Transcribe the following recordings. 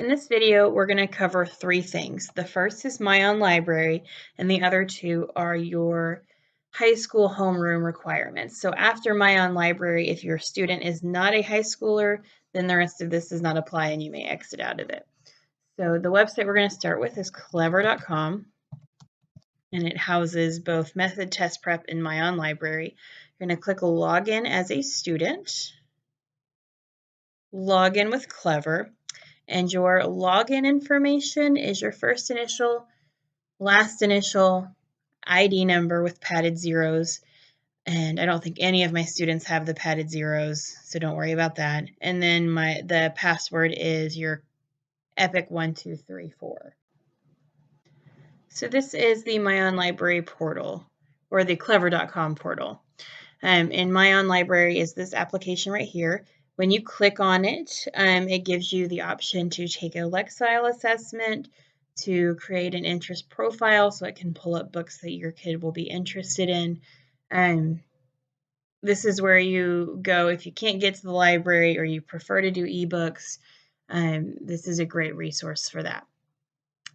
In this video, we're going to cover three things. The first is MyOn Library, and the other two are your high school homeroom requirements. So after MyOn Library, if your student is not a high schooler, then the rest of this does not apply and you may exit out of it. So the website we're going to start with is clever.com, and it houses both method test prep and MyOn Library. You're going to click login as a student, log in with Clever. And your login information is your first initial, last initial, ID number with padded zeros. And I don't think any of my students have the padded zeros, so don't worry about that. And then the password is your epic1234. So this is the MyOn Library portal, or the clever.com portal. And MyOn Library is this application right here. When you click on it, it gives you the option to take a Lexile assessment, to create an interest profile so it can pull up books that your kid will be interested in. This is where you go if you can't get to the library or you prefer to do ebooks. This is a great resource for that.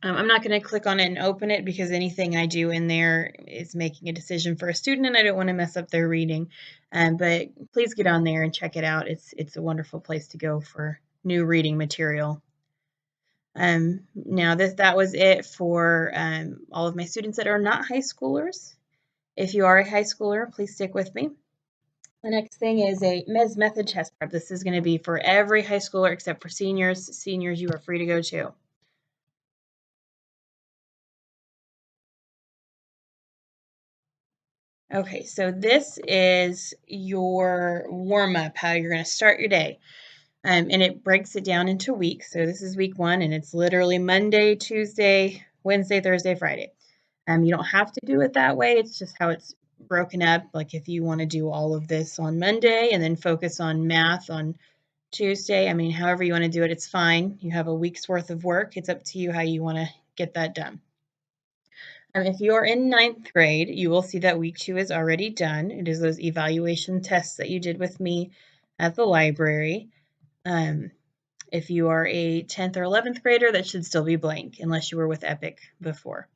I'm not going to click on it and open it because anything I do in there is making a decision for a student and I don't want to mess up their reading. But please get on there and check it out. It's a wonderful place to go for new reading material. Now that was it for all of my students that are not high schoolers. If you are a high schooler, please stick with me. The next thing is a method test prep. This is going to be for every high schooler except for seniors. Seniors, you are free to go too. Okay, so this is your warm-up, how you're going to start your day. And it breaks it down into weeks. So this is week 1, and it's literally Monday, Tuesday, Wednesday, Thursday, Friday. You don't have to do it that way. It's just how it's broken up. Like if you want to do all of this on Monday and then focus on math on Tuesday, I mean, however you want to do it, it's fine. You have a week's worth of work. It's up to you how you want to get that done. If you are in 9th grade, you will see that week 2 is already done. It is those evaluation tests that you did with me at the library. If you are a 10th or 11th grader, that should still be blank unless you were with Epic before.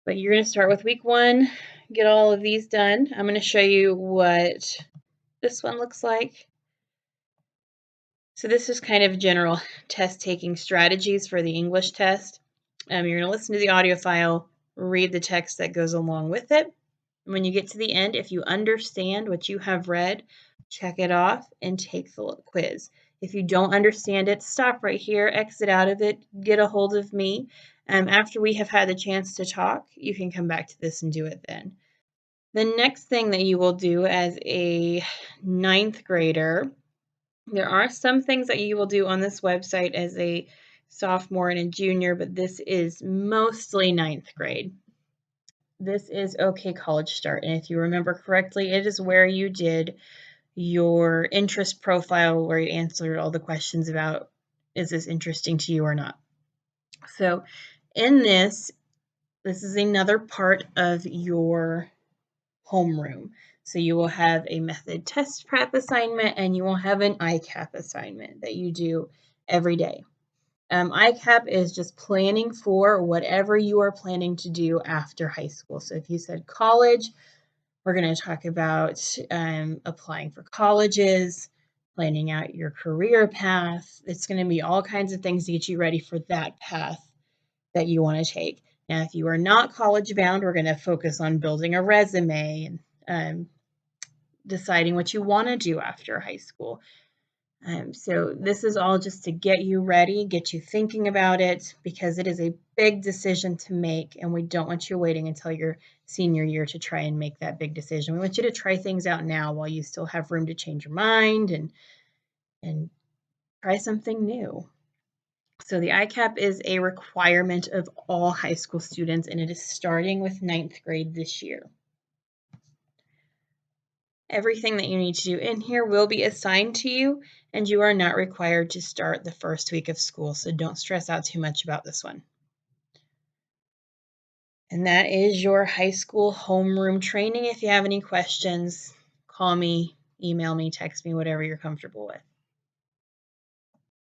But you're going to start with week 1, get all of these done. I'm going to show you what this one looks like. So this is kind of general test taking strategies for the English test. You're going to listen to the audio file, read the text that goes along with it. And when you get to the end, if you understand what you have read, check it off and take the quiz. If you don't understand it, stop right here, exit out of it, get a hold of me. After we have had the chance to talk, you can come back to this and do it then. The next thing that you will do as a 9th grader, there are some things that you will do on this website as a sophomore and a junior, but this is mostly 9th grade. This is OK College Start, and if you remember correctly, it is where you did your interest profile, where you answered all the questions about, is this interesting to you or not? So in this is another part of your homeroom. So you will have a method test prep assignment and you will have an ICAP assignment that you do every day. ICAP is just planning for whatever you are planning to do after high school. So if you said college, we're going to talk about applying for colleges, planning out your career path. It's going to be all kinds of things to get you ready for that path that you want to take. Now, if you are not college bound, we're going to focus on building a resume and deciding what you want to do after high school. So this is all just to get you ready, get you thinking about it, because it is a big decision to make, and we don't want you waiting until your senior year to try and make that big decision. We want you to try things out now while you still have room to change your mind and try something new. So the ICAP is a requirement of all high school students, and it is starting with 9th grade this year. Everything that you need to do in here will be assigned to you, and you are not required to start the first week of school, so don't stress out too much about this one. And that is your high school homeroom training. If you have any questions, call me, email me, text me, whatever you're comfortable with.